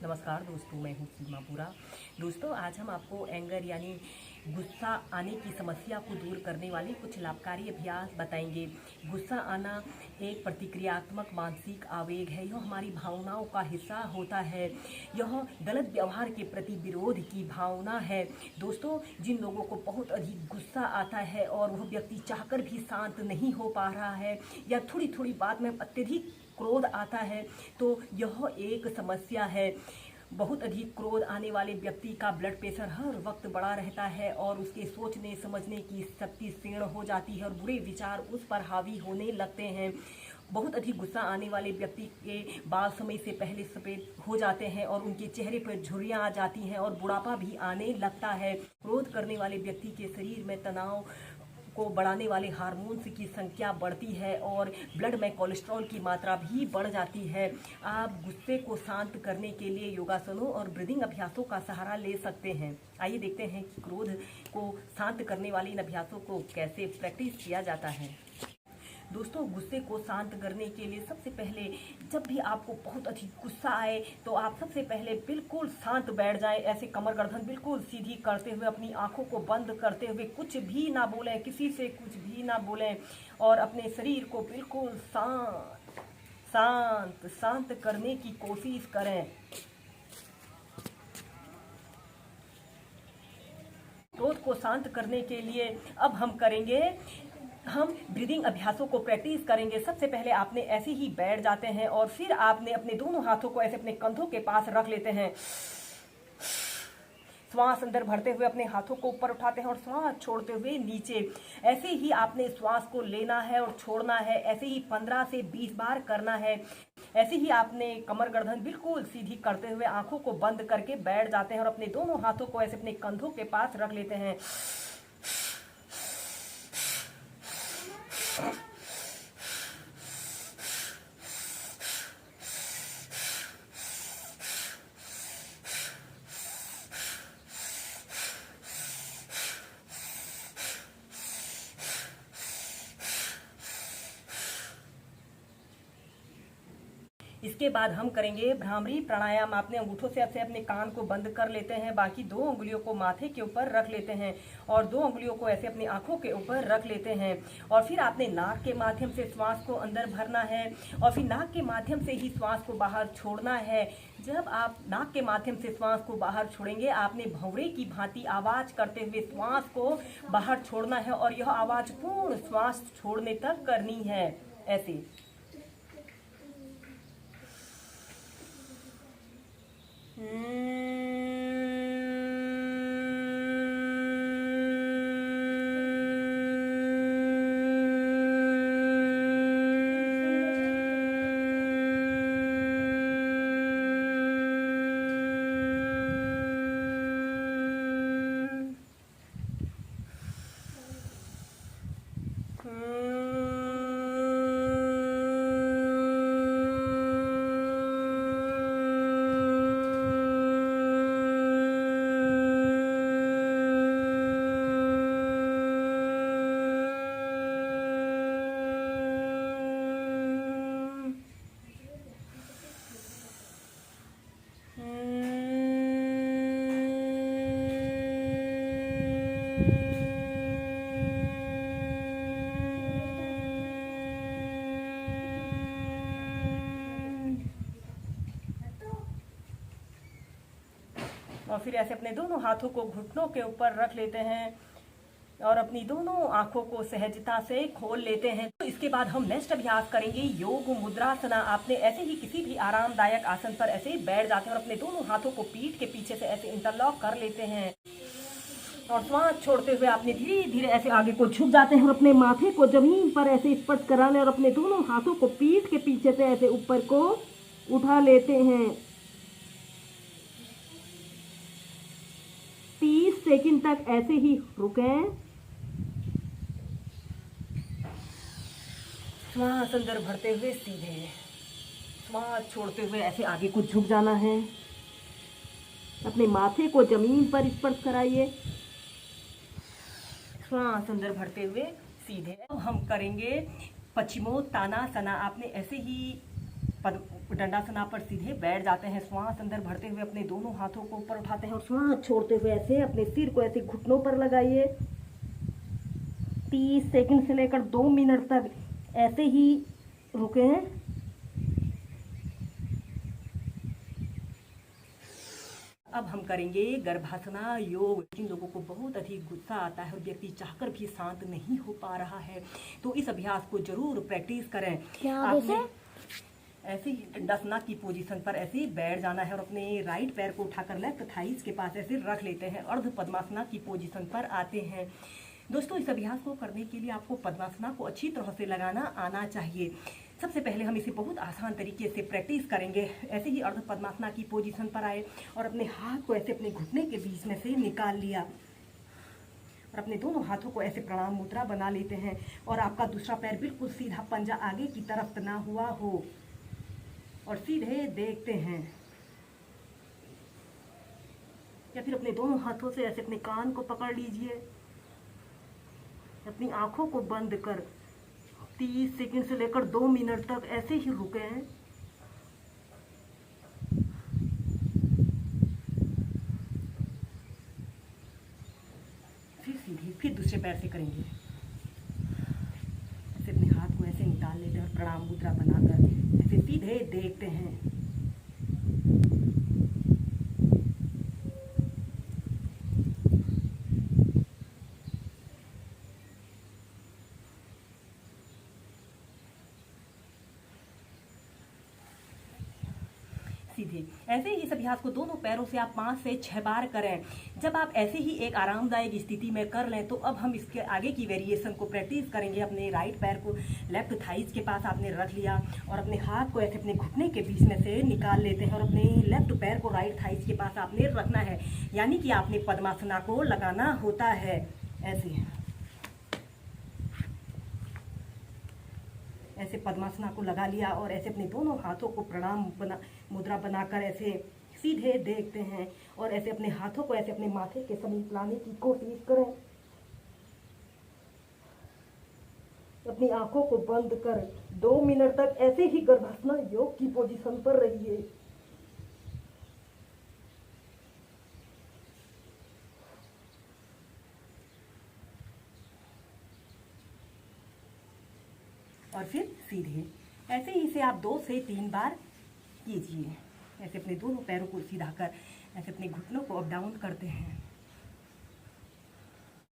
नमस्कार दोस्तों, मैं हूँ सीमा पूरा। दोस्तों, आज हम आपको एंगर यानी गुस्सा आने की समस्या को दूर करने वाले कुछ लाभकारी अभ्यास बताएंगे। गुस्सा आना एक प्रतिक्रियात्मक मानसिक आवेग है। यह हमारी भावनाओं का हिस्सा होता है। यह गलत व्यवहार के प्रति विरोध की भावना है। दोस्तों, जिन लोगों को बहुत अधिक गुस्सा आता है और वह व्यक्ति चाहकर भी शांत नहीं हो पा रहा है या थोड़ी थोड़ी बात में अत्यधिक क्रोध आता है, तो यह एक समस्या है। बहुत अधिक क्रोध आने वाले व्यक्ति का ब्लड प्रेशर हर वक्त बढ़ा रहता है और उसके सोचने समझने की शक्ति क्षीण हो जाती है और बुरे विचार उस पर हावी होने लगते हैं। बहुत अधिक गुस्सा आने वाले व्यक्ति के बाल समय से पहले सफ़ेद हो जाते हैं और उनके चेहरे पर झुर्रियाँ आ जाती हैं और बुढ़ापा भी आने लगता है। क्रोध करने वाले व्यक्ति के शरीर में तनाव को बढ़ाने वाले हार्मोन्स की संख्या बढ़ती है और ब्लड में कोलेस्ट्रॉल की मात्रा भी बढ़ जाती है। आप गुस्से को शांत करने के लिए योगासनों और ब्रीदिंग अभ्यासों का सहारा ले सकते हैं। आइए देखते हैं कि क्रोध को शांत करने वाले इन अभ्यासों को कैसे प्रैक्टिस किया जाता है। दोस्तों, गुस्से को शांत करने के लिए सबसे पहले जब भी आपको बहुत अधिक गुस्सा आए तो आप सबसे पहले बिल्कुल शांत बैठ जाएं। ऐसे कमर गर्दन बिल्कुल सीधी करते हुए अपनी आंखों को बंद करते हुए कुछ भी ना बोलें, किसी से कुछ भी ना बोलें और अपने शरीर को बिल्कुल शांत शांत शांत करने की कोशिश करें। क्रोध को शांत करने के लिए अब हम ब्रीदिंग अभ्यासों को प्रैक्टिस करेंगे। सबसे पहले आपने ऐसे ही बैठ जाते हैं और फिर आपने अपने दोनों हाथों को ऐसे अपने कंधों के पास रख लेते हैं। श्वास अंदर भरते हुए अपने हाथों को ऊपर उठाते हैं और श्वास छोड़ते हुए नीचे। ऐसे ही आपने श्वास को लेना है और छोड़ना है। ऐसे ही 15 से 20 बार करना है। ऐसे ही आपने कमर गर्दन बिल्कुल सीधी करते हुए आंखों को बंद करके बैठ जाते हैं और अपने दोनों हाथों को ऐसे अपने कंधों के पास रख लेते हैं। इसके बाद हम करेंगे भ्रामरी प्राणायाम। आपने अंगूठों से ऐसे अपने कान को बंद कर लेते हैं, बाकी 2 उंगलियों को माथे के ऊपर रख लेते हैं और 2 उंगलियों को ऐसे अपनी आंखों के ऊपर रख लेते हैं और फिर आपने नाक के माध्यम से श्वास को अंदर भरना है और फिर नाक के माध्यम से ही श्वास को बाहर छोड़ना है। जब आप नाक के माध्यम से श्वास को बाहर छोड़ेंगे, आपने भंवरे की भांति आवाज करते हुए श्वास को बाहर छोड़ना है और यह आवाज पूर्ण श्वास छोड़ने तक करनी है। ऐसे और फिर ऐसे अपने दोनों हाथों को घुटनों के ऊपर रख लेते हैं और अपनी दोनों आंखों को सहजता से खोल लेते हैं। तो इसके बाद हम नेक्स्ट अभ्यास करेंगे योग मुद्रासना। आपने ऐसे ही किसी भी आरामदायक आसन पर ऐसे बैठ जाते हैं और अपने दोनों हाथों को पीठ के पीछे से ऐसे इंटरलॉक कर लेते हैं और श्वास छोड़ते हुए आपने धीरे धीरे ऐसे आगे को झुक जाते हैं और अपने माथे को जमीन पर ऐसे स्पर्श कराने और अपने दोनों हाथों को पीठ के पीछे से ऐसे ऊपर को उठा लेते हैं। 30 सेकंड तक ऐसे ही रुकें। श्वास अंदर भरते हुए सीधे, श्वास छोड़ते हुए ऐसे आगे को झुक जाना है। अपने माथे को जमीन पर स्पर्श कराइए। श्वास अंदर भरते हुए सीधे। अब हम करेंगे पश्चिमोत्तानासना। आपने ऐसे ही दंडासना पर सीधे बैठ जाते हैं। श्वास अंदर भरते हुए अपने दोनों हाथों को ऊपर उठाते हैं और श्वास छोड़ते हुए ऐसे अपने सिर को ऐसे घुटनों पर लगाइए। 30 सेकंड से लेकर 2 मिनट तक ऐसे ही रुकें। अब हम करेंगे गर्भासना योग। जिन लोगों को बहुत अधिक गुस्सा आता है और व्यक्ति चाहकर भी शांत नहीं हो पा रहा है, तो इस अभ्यास को जरूर प्रैक्टिस करें। आपने ऐसे ही दंडासना की पोजीशन पर ऐसे ही बैठ जाना है और अपने राइट पैर को उठाकर लेफ्ट थाइस के पास ऐसे रख लेते हैं। अर्ध पद्मासना की पोजीशन पर आते हैं। दोस्तों, इस अभ्यास को करने के लिए आपको पद्मासना को अच्छी तरह से लगाना आना चाहिए। सबसे पहले हम इसे बहुत आसान तरीके से प्रैक्टिस करेंगे। ऐसे ही अर्ध पद्मासना की पोजीशन पर आए और अपने हाथ को ऐसे अपने घुटने के बीच में से निकाल लिया और अपने दोनों हाथों को ऐसे प्रणाम मुद्रा बना लेते हैं और आपका दूसरा पैर बिल्कुल सीधा, पंजा आगे की तरफ तना हुआ हो और सीधे देखते हैं। या फिर अपने दोनों हाथों से ऐसे अपने कान को पकड़ लीजिए। अपनी आंखों को बंद कर 30 सेकंड से लेकर 2 मिनट तक ऐसे ही रुकें। फिर सीधे फिर दूसरे पैर से करेंगे। ऐसे अपने हाथ को ऐसे निकाल लेते हैं और प्रणाम मुद्रा बनाकर ऐसे सीधे देखते हैं। सीधे ऐसे ही इस अभ्यास को दोनों पैरों से आप 5 से 6 बार करें। जब आप ऐसे ही एक आरामदायक स्थिति में कर लें, तो अब हम इसके आगे की वेरिएशन को प्रैक्टिस करेंगे। अपने राइट पैर को लेफ्ट थाइस के पास आपने रख लिया और अपने हाथ को ऐसे अपने घुटने के बीच में से निकाल लेते हैं और अपने लेफ्ट पैर को राइट थाइस के पास आपने रखना है। यानी कि आपने पद्मासना को लगाना होता है। ऐसे पद्मासना को लगा लिया और ऐसे अपने दोनों हाथों को प्रणाम मुद्रा बनाकर ऐसे सीधे देखते हैं और ऐसे अपने हाथों को ऐसे अपने माथे के समीप लाने की कोशिश करें। अपनी आंखों को बंद कर 2 मिनट तक ऐसे ही गर्भासना योग की पोजीशन पर रहिए। और फिर सीधे ऐसे ही इसे आप 2 से 3 बार कीजिए। ऐसे अपने दोनों पैरों को सीधा कर ऐसे अपने घुटनों को अप डाउन करते हैं।